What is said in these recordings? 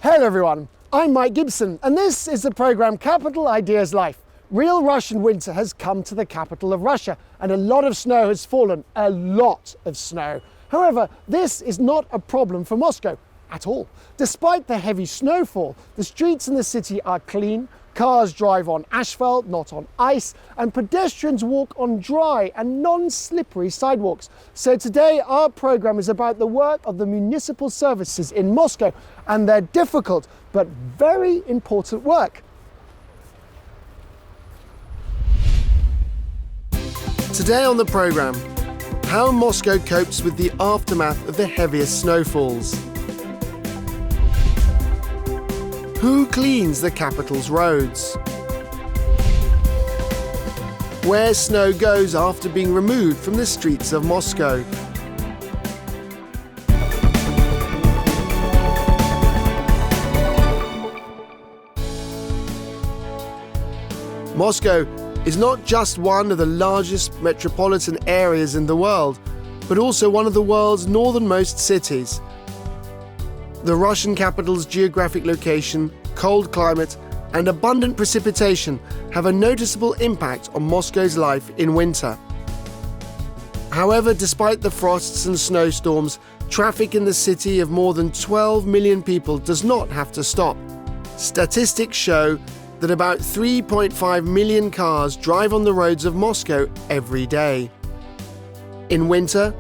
Hello everyone, I'm Mike Gibson and this is the programme Capital Ideas Life. Real Russian winter has come to the capital of Russia and a lot of snow has fallen, a lot of snow. However, this is not a problem for Moscow at all. Despite the heavy snowfall, the streets in the city are clean, cars drive on asphalt, not on ice, and pedestrians walk on dry and non-slippery sidewalks. So today our programme is about the work of the municipal services in Moscow and their difficult but very important work. Today on the programme, how Moscow copes with the aftermath of the heaviest snowfalls. Who cleans the capital's roads? Where snow goes after being removed from the streets of Moscow. Moscow is not just one of the largest metropolitan areas in the world, but also one of the world's northernmost cities. The Russian capital's geographic location, cold climate, and abundant precipitation have a noticeable impact on Moscow's life in winter. However, despite the frosts and snowstorms, traffic in the city of more than 12 million people does not have to stop. Statistics show that about 3.5 million cars drive on the roads of Moscow every day. In winter,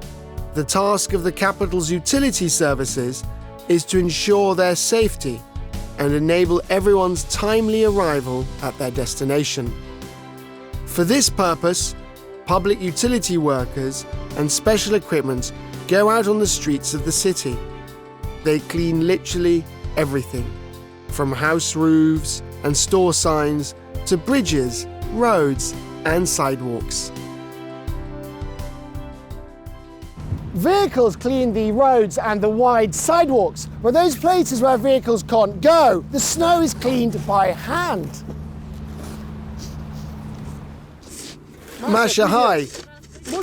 the task of the capital's utility services is to ensure their safety and enable everyone's timely arrival at their destination. For this purpose, public utility workers and special equipment go out on the streets of the city. They clean literally everything, from house roofs and store signs to bridges, roads and sidewalks. Vehicles clean the roads and the wide sidewalks, but those places where vehicles can't go, the snow is cleaned by hand. Masha, hi.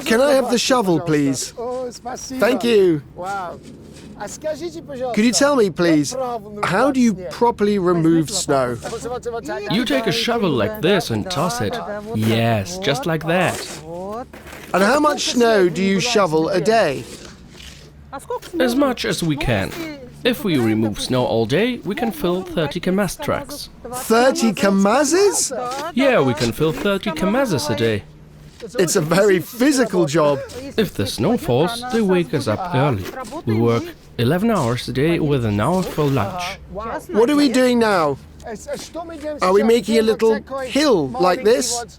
Can I have the shovel, please? Thank you. Wow. Could you tell me, please, how do you properly remove snow? You take a shovel like this and toss it. Yes, just like that. And how much snow do you shovel a day? As much as we can. If we remove snow all day, we can fill 30 KAMAZ trucks. 30 KAMAZes? Yeah, we can fill 30 KAMAZes a day. It's a very physical job. If the snow falls, they wake us up early. We work 11 hours a day with an hour for lunch. What are we doing now? Are we making a little hill like this?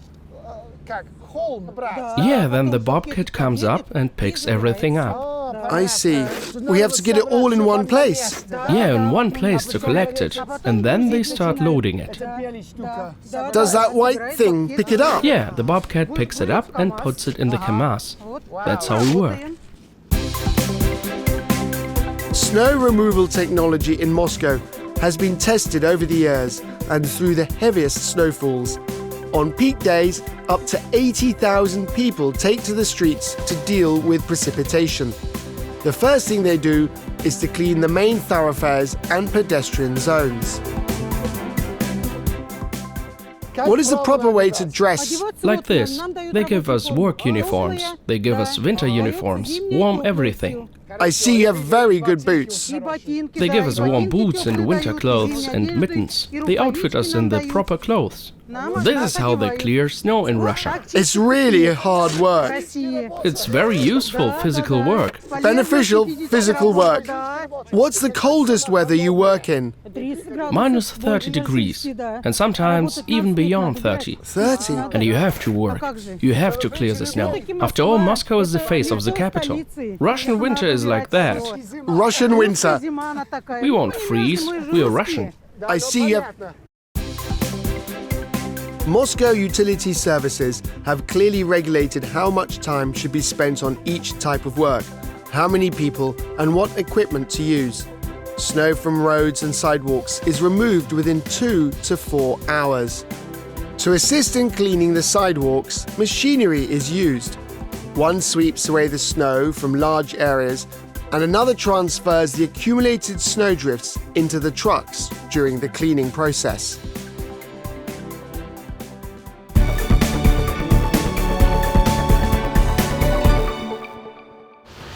Yeah, then the bobcat comes up and picks everything up. I see. We have to get it all in one place. Yeah, in one place to collect it, and then they start loading it. Does that white thing pick it up? Yeah, the bobcat picks it up and puts it in the KAMAZ. That's how we work. Snow removal technology in Moscow has been tested over the years and through the heaviest snowfalls. On peak days, up to 80,000 people take to the streets to deal with precipitation. The first thing they do is to clean the main thoroughfares and pedestrian zones. What is the proper way to dress? Like this. They give us work uniforms. They give us winter uniforms. Warm everything. I see you have very good boots. They give us warm boots and winter clothes and mittens. They outfit us in the proper clothes. This is how they clear snow in Russia. It's really hard work. It's very useful physical work. Beneficial physical work. What's the coldest weather you work in? Minus 30 degrees, and sometimes even beyond 30. 30? And you have to work. You have to clear the snow. After all, Moscow is the face of the capital. Russian winter is like that. Russian winter. We won't freeze. We are Russian. I see you have... Moscow utility services have clearly regulated how much time should be spent on each type of work, how many people, and what equipment to use. Snow from roads and sidewalks is removed within 2 to 4 hours. To assist in cleaning the sidewalks, machinery is used. One sweeps away the snow from large areas and another transfers the accumulated snowdrifts into the trucks during the cleaning process.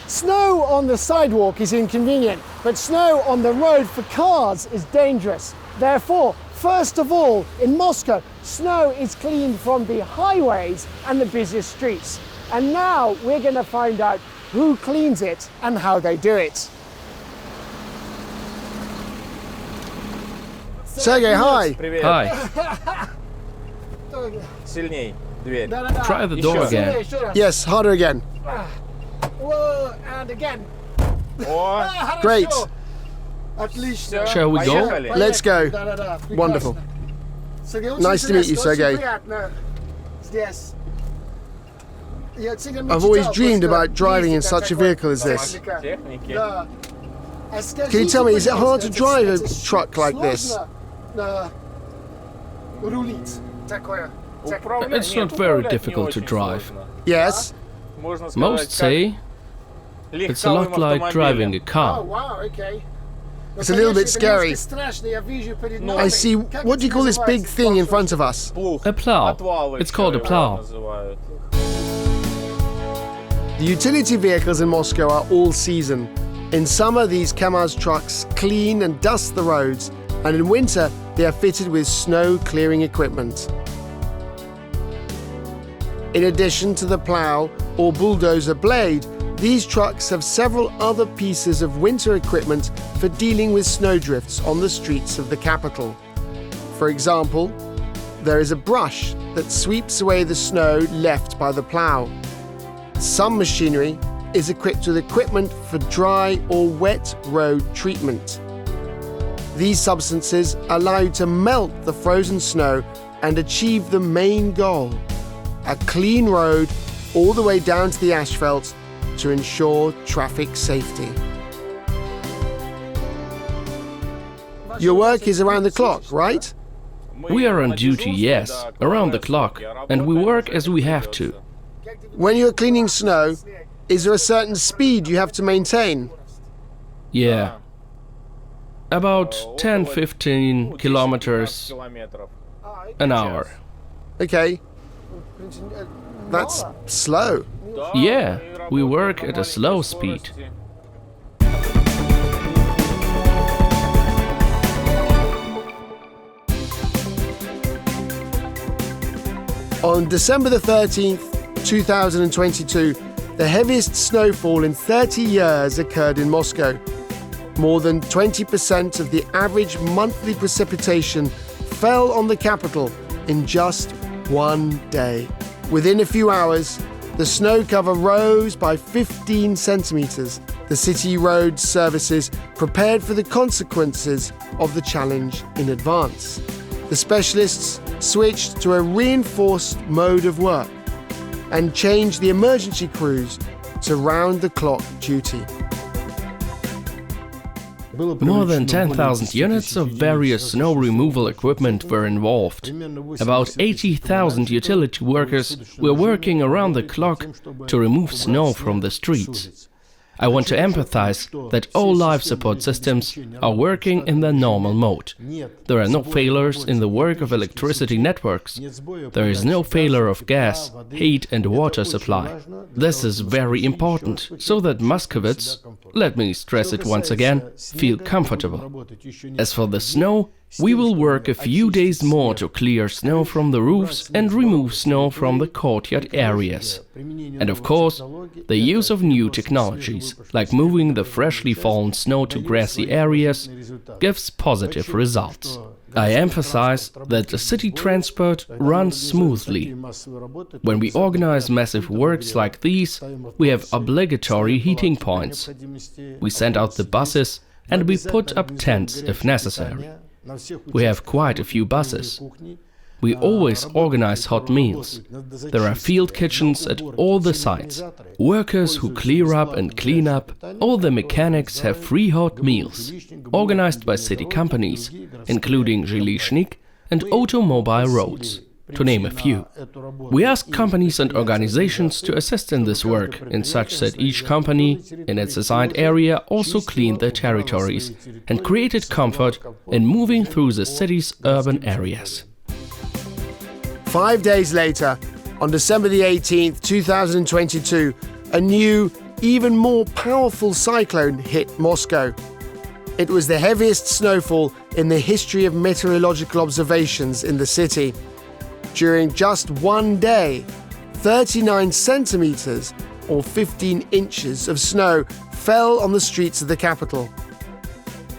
Snow on the sidewalk is inconvenient, but snow on the road for cars is dangerous. Therefore, first of all, in Moscow, snow is cleaned from the highways and the busiest streets. And now we're going to find out who cleans it and how they do it. Sergey, hi. Hi. Сильней дверь. Try the door again. Yes, harder again. And again. О, Great. Shall we go? Поехали. Let's go. Wonderful. Nice to meet you, Sergey. Yes. I've always dreamed about driving in such a vehicle as this. Техники. Can you tell me, is it hard to drive a truck like this? Управлять- It's нет, not very управлять не difficult to очень drive. сложно. Yes. Можно сказать, Most как say it's a lot like driving a car. Wow, okay. It's a little bit scary. I see. What do you call this big thing in front of us? Плуг. A plow. Отвалочка It's called a его plow. называют. The utility vehicles in Moscow are all season. In summer, these KAMAZ trucks clean and dust the roads, and in winter, they are fitted with snow clearing equipment. In addition to the plow or bulldozer blade, these trucks have several other pieces of winter equipment for dealing with snowdrifts on the streets of the capital. For example, there is a brush that sweeps away the snow left by the plow. Some machinery is equipped with equipment for dry or wet road treatment. These substances allow you to melt the frozen snow and achieve the main goal: a clean road all the way down to the asphalt to ensure traffic safety. Your work is around the clock, right? We are on duty, yes, around the clock, and we work as we have to. When you're cleaning snow, is there a certain speed you have to maintain? Yeah. About 10-15 kilometers Километров. an hour. Okay. That's slow. Yeah, we work at a slow speed. On December the 13th, 2022, the heaviest snowfall in 30 years occurred in Moscow. More than 20% of the average monthly precipitation fell on the capital in just one day. Within a few hours, the snow cover rose by 15 centimeters. The city road services prepared for the consequences of the challenge in advance. The specialists switched to a reinforced mode of work and changed the emergency crews to round-the-clock duty. More than 10,000 units of various snow removal equipment were involved. About 80,000 utility workers were working around the clock to remove snow from the streets. I want to emphasize that all life support systems are working in their normal mode. There are no failures in the work of electricity networks. There is no failure of gas, heat and water supply. This is very important, so that Muscovites, let me stress it once again, feel comfortable. As for the snow, we will work a few days more to clear snow from the roofs and remove snow from the courtyard areas. And of course, the use of new technologies, like moving the freshly fallen snow to grassy areas, gives positive results. I emphasize that the city transport runs smoothly. When we organize massive works like these, we have obligatory heating points. We send out the buses and we put up tents if necessary. We have quite a few buses. We always organize hot meals. There are field kitchens at all the sites. Workers who clear up and clean up, all the mechanics have free hot meals, organized by city companies, including Zhilishnik and Automobile Roads. to name a few. We asked companies and organizations to assist in this work, in such that each company, in its assigned area, also cleaned their territories and created comfort in moving through the city's urban areas. 5 days later, on December the 18th, 2022, a new, even more powerful cyclone hit Moscow. It was the heaviest snowfall in the history of meteorological observations in the city. During just one day, 39 centimeters, or 15 inches of snow fell on the streets of the capital.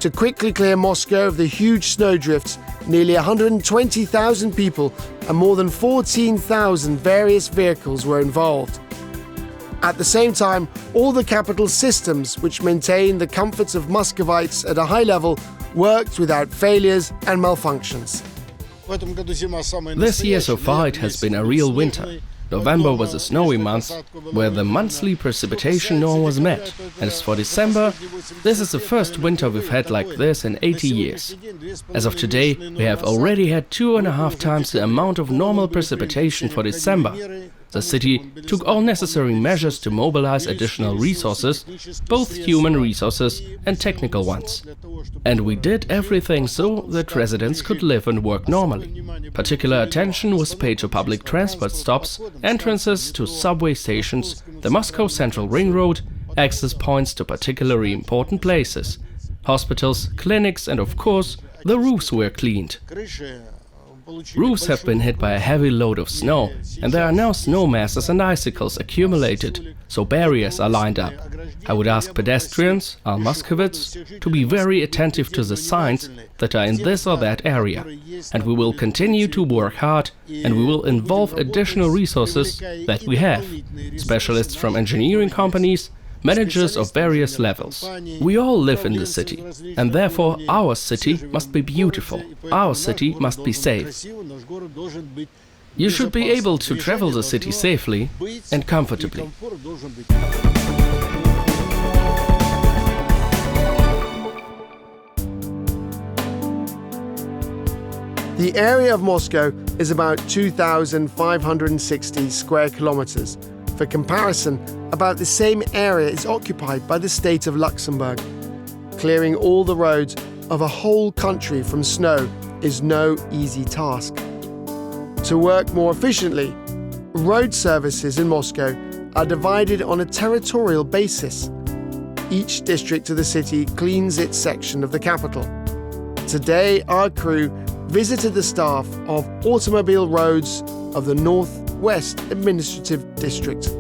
To quickly clear Moscow of the huge snowdrifts, nearly 120,000 people and more than 14,000 various vehicles were involved. At the same time, all the capital's systems, which maintain the comforts of Muscovites at a high level, worked without failures and malfunctions. This year so far it has been a real winter. November was a snowy month, where the monthly precipitation norm was met. And as for December, this is the first winter we've had like this in 80 years. As of today, we have already had 2.5 times the amount of normal precipitation for December. The city took all necessary measures to mobilize additional resources, both human resources and technical ones. And we did everything so that residents could live and work normally. Particular attention was paid to public transport stops, entrances to subway stations, the Moscow Central Ring Road, access points to particularly important places, hospitals, clinics, and of course, the roofs were cleaned. Roofs have been hit by a heavy load of snow, and there are now snow masses and icicles accumulated, so barriers are lined up. I would ask pedestrians, our Muscovits, to be very attentive to the signs that are in this or that area. And we will continue to work hard, and we will involve additional resources that we have, specialists from engineering companies, managers of various levels. We all live in the city, and therefore our city must be beautiful, our city must be safe. You should be able to travel the city safely and comfortably. The area of Moscow is about 2,560 square kilometers. For comparison, about the same area is occupied by the state of Luxembourg. Clearing all the roads of a whole country from snow is no easy task. To work more efficiently, road services in Moscow are divided on a territorial basis. Each district of the city cleans its section of the capital. Today, our crew visited the staff of automobile roads of the Northwest Administrative District.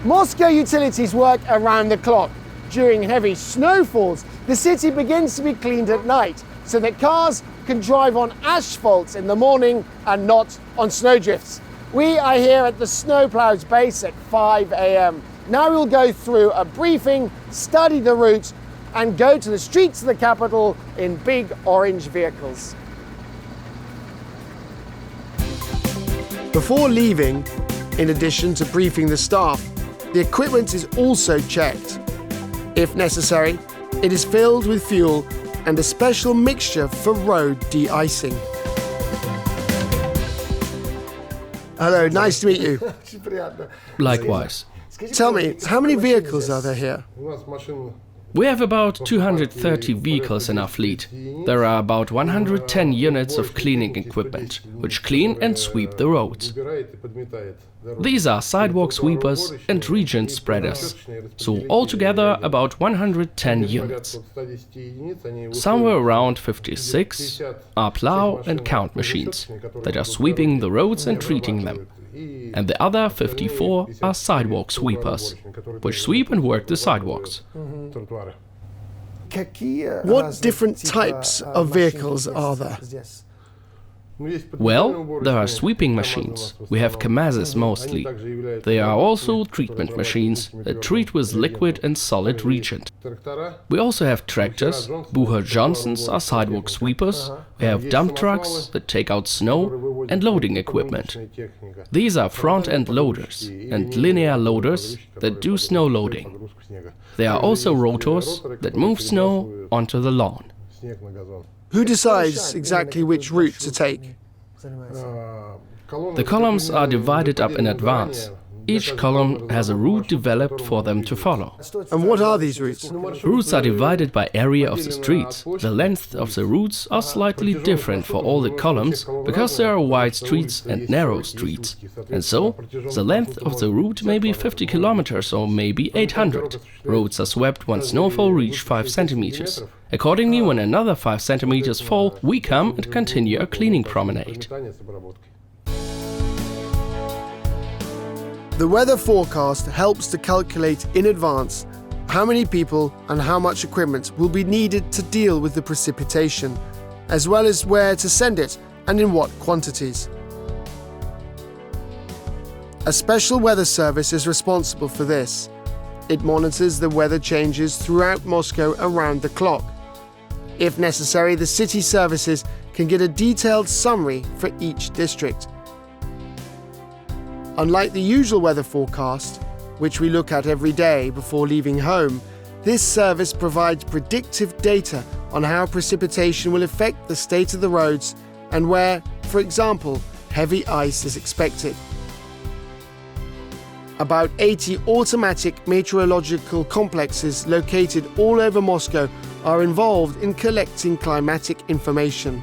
Moscow utilities work around the clock. During heavy snowfalls, the city begins to be cleaned at night so that cars can drive on asphalt in the morning and not on snowdrifts. We are here at the snowplow's base at 5 a.m. Now we'll go through a briefing, study the route, and go to the streets of the capital in big orange vehicles. Before leaving, in addition to briefing the staff, the equipment is also checked. If necessary, it is filled with fuel and a special mixture for road de-icing. Hello, nice to meet you. Likewise. Tell me, how many vehicles are there here? We have about 230 vehicles in our fleet. There are about 110 units of cleaning equipment, which clean and sweep the roads. These are sidewalk sweepers and region spreaders, so altogether about 110 units. Somewhere around 56 are plow and count machines that are sweeping the roads and treating them. And the other 54 are sidewalk sweepers, which sweep and work the sidewalks. What different types of vehicles are there? Well, there are sweeping machines. We have KAMAZes mostly. They are also treatment machines that treat with liquid and solid reagent. We also have tractors. Bucher Johnsons are sidewalk sweepers. We have dump trucks that take out snow and loading equipment. These are front-end loaders and linear loaders that do snow loading. There are also rotors that move snow onto the lawn. Who decides exactly which route to take? The columns are divided up in advance. Each column has a route developed for them to follow. And what are these routes? Routes are divided by area of the streets. The length of the routes are slightly different for all the columns because there are wide streets and narrow streets. And so, the length of the route may be 50 kilometers or maybe 800. Roads are swept once snowfall reaches 5 centimeters. Accordingly, when another 5 centimeters fall, we come and continue a cleaning promenade. The weather forecast helps to calculate in advance how many people and how much equipment will be needed to deal with the precipitation, as well as where to send it and in what quantities. A special weather service is responsible for this. It monitors the weather changes throughout Moscow around the clock. If necessary, the city services can get a detailed summary for each district. Unlike the usual weather forecast, which we look at every day before leaving home, this service provides predictive data on how precipitation will affect the state of the roads and where, for example, heavy ice is expected. About 80 automatic meteorological complexes located all over Moscow are involved in collecting climatic information.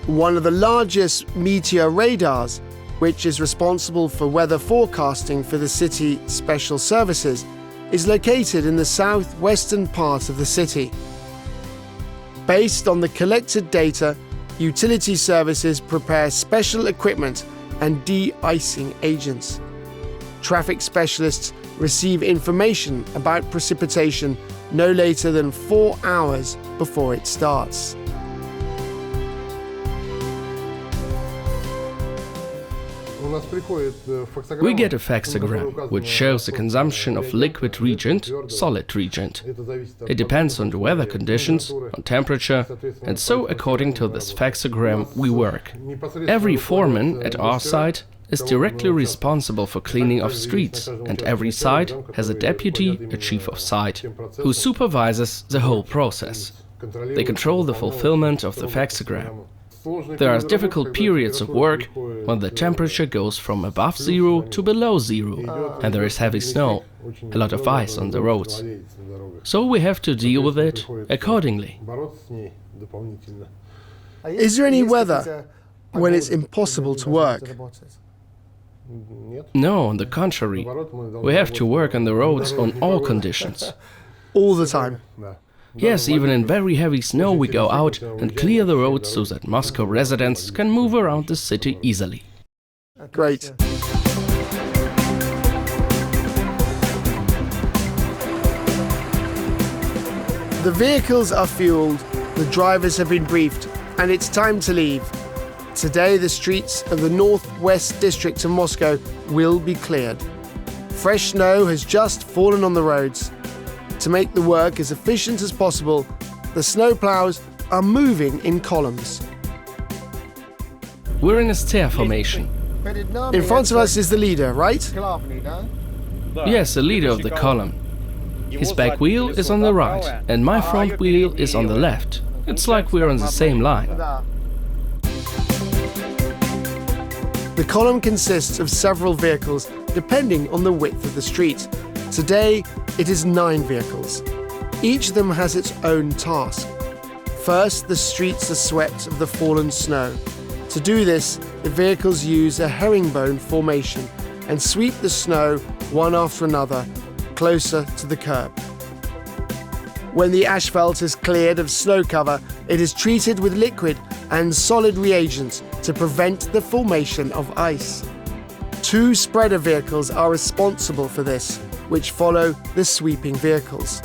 One of the largest meteor radars, which is responsible for weather forecasting for the city special services, is located in the southwestern part of the city. Based on the collected data, utility services prepare special equipment and de-icing agents. Traffic specialists receive information about precipitation no later than 4 hours before it starts. We get a faxogram, which shows the consumption of liquid reagent, solid reagent. It depends on the weather conditions, on temperature, and so according to this faxogram we work. Every foreman at our site is directly responsible for cleaning of streets, and every site has a deputy, a chief of site, who supervises the whole process. They control the fulfillment of the faxogram. There are difficult periods of work when the temperature goes from above zero to below zero, and there is heavy snow, a lot of ice on the roads. So we have to deal with it accordingly. Is there any weather when it's impossible to work? No, on the contrary. We have to work on the roads on all conditions. All the time? Yes, even in very heavy snow we go out and clear the roads so that Moscow residents can move around the city easily. Great. The vehicles are fueled, the drivers have been briefed, and it's time to leave. Today, the streets of the northwest district of Moscow will be cleared. Fresh snow has just fallen on the roads. To make the work as efficient as possible, the snowplows are moving in columns. We're in a stair formation. In front of us is the leader, right? Yes, the leader of the column. His back wheel is on the right, and my front wheel is on the left. It's like we're on the same line. The column consists of several vehicles, depending on the width of the street. Today, it is 9 vehicles. Each of them has its own task. First, the streets are swept of the fallen snow. To do this, the vehicles use a herringbone formation and sweep the snow one after another, closer to the curb. When the asphalt is cleared of snow cover, it is treated with liquid and solid reagents to prevent the formation of ice. 2 spreader vehicles are responsible for this, which follow the sweeping vehicles.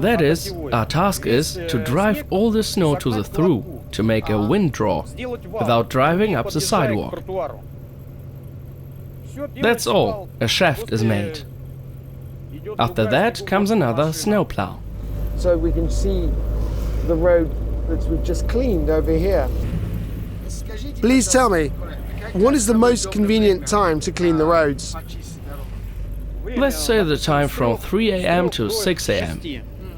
That is, our task is to drive all the snow to the through, to make a winddraw, without driving up the sidewalk. That's all, a shaft is made. After that comes another snowplow. So we can see the road that we've just cleaned over here. Please tell me, what is the most convenient time to clean the roads? Let's say the time from 3 a.m. to 6 a.m.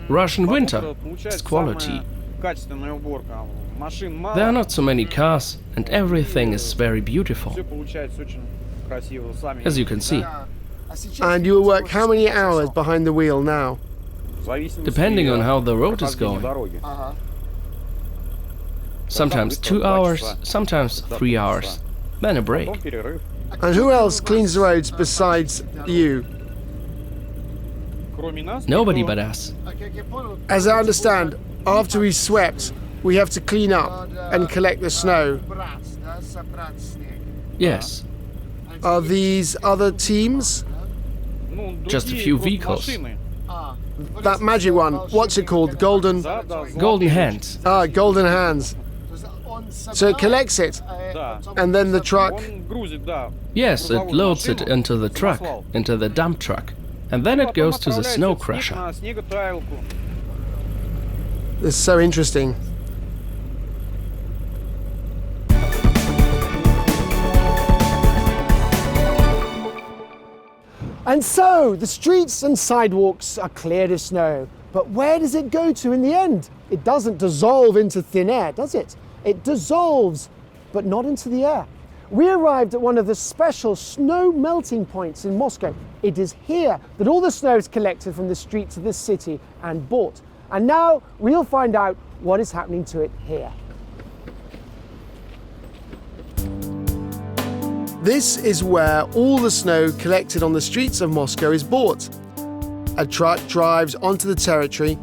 Russian winter is quality. There are not so many cars and everything is very beautiful, as you can see. And you will work how many hours behind the wheel now? Depending on how the road is going. Sometimes 2 hours, sometimes 3 hours, then a break. And who else cleans the roads besides you? Nobody but us. As I understand, after we've swept, we have to clean up and collect the snow. Yes, Are these other teams? just a few vehicles. That magic one, what's it called? Golden Hands. Golden hands. So it collects it, and then the truck. Yes, it loads it into the truck, into the dump truck. And then it goes to the snow crusher. This is so interesting. And so, the streets and sidewalks are cleared of snow. But where does it go to in the end? It doesn't dissolve into thin air, does it? It dissolves, but not into the air. We arrived at one of the special snow melting points in Moscow. It is here that all the snow is collected from the streets of this city and bought. And now we'll find out what is happening to it here. This is where all the snow collected on the streets of Moscow is bought. A truck drives onto the territory,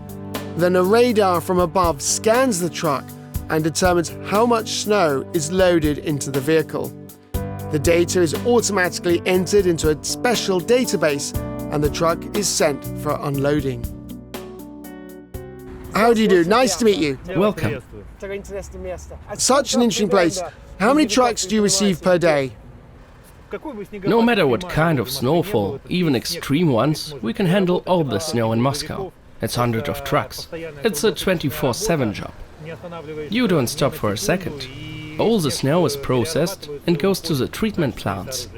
then a radar from above scans the truck and determines how much snow is loaded into the vehicle. The data is automatically entered into a special database and the truck is sent for unloading. How do you do? Nice to meet you. Welcome. Such an interesting place. How many trucks do you receive per day? No matter what kind of snowfall, even extreme ones, we can handle all the snow in Moscow. It's hundreds of trucks. It's a 24/7 job. You don't stop for a second. All the snow is processed and goes to the treatment plants.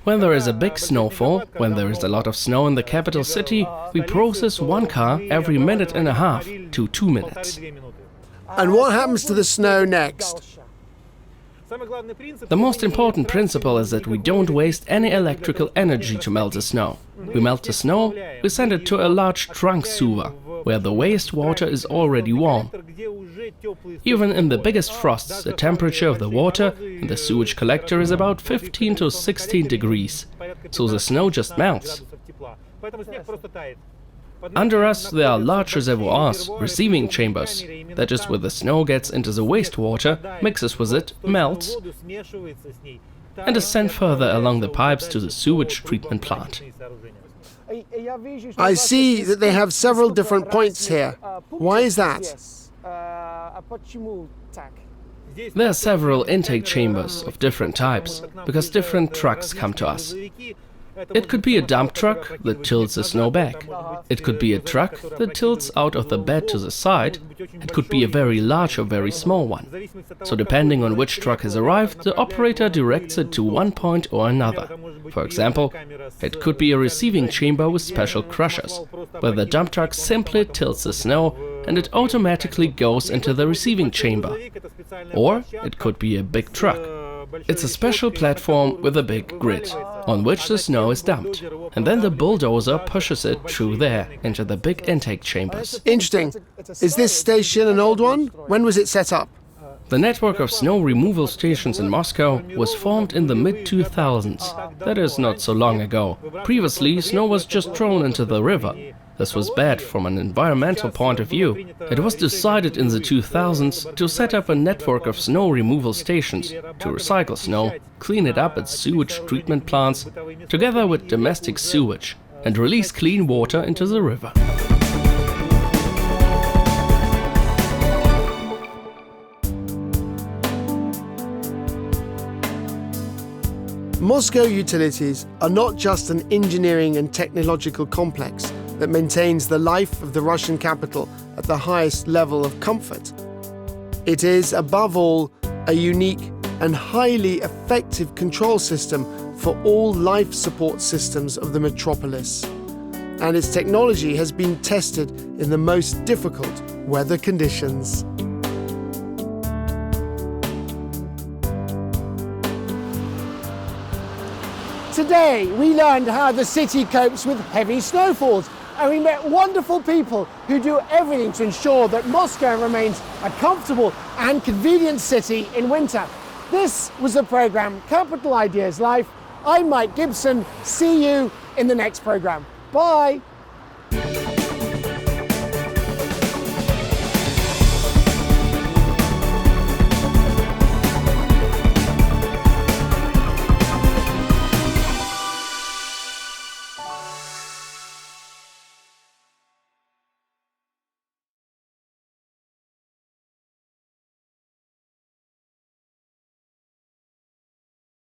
When there is a big snowfall, when there is a lot of snow in the capital city, we process one car every minute and a half to 2 minutes. And what happens to the snow next? The most important principle is that we don't waste any electrical energy to melt the snow. We melt the snow, we send it to a large trunk sewer, where the wastewater is already warm. Even in the biggest frosts, the temperature of the water in the sewage collector is about 15 to 16 degrees, so the snow just melts. Under us there are large reservoirs, receiving chambers. That is, where the snow gets into the wastewater, mixes with it, melts, and is sent further along the pipes to the sewage treatment plant. I see that they have several different points here. Why is that? There are several intake chambers of different types, because different trucks come to us. It could be a dump truck that tilts the snow back. It could be a truck that tilts out of the bed to the side. It could be a very large or very small one. So depending on which truck has arrived, the operator directs it to one point or another. For example, it could be a receiving chamber with special crushers, where the dump truck simply tilts the snow and it automatically goes into the receiving chamber. Or it could be a big truck. It's a special platform with a big grid, on which the snow is dumped, and then the bulldozer pushes it through there into the big intake chambers. Interesting. Is this station an old one? When was it set up? The network of snow removal stations in Moscow was formed in the mid-2000s. That is not so long ago. Previously, snow was just thrown into the river. This was bad from an environmental point of view. It was decided in the 2000s to set up a network of snow removal stations to recycle snow, clean it up at sewage treatment plants, together with domestic sewage. and release clean water into the river. Moscow Utilities are not just an engineering and technological complex that maintains the life of the Russian capital at the highest level of comfort. It is, above all, a unique and highly effective control system for all life support systems of the metropolis. And its technology has been tested in the most difficult weather conditions. Today, we learned how the city copes with heavy snowfalls, and we met wonderful people who do everything to ensure that Moscow remains a comfortable and convenient city in winter. This was the program Capital Ideas Life. I'm Mike Gibson. See you in the next program. Bye.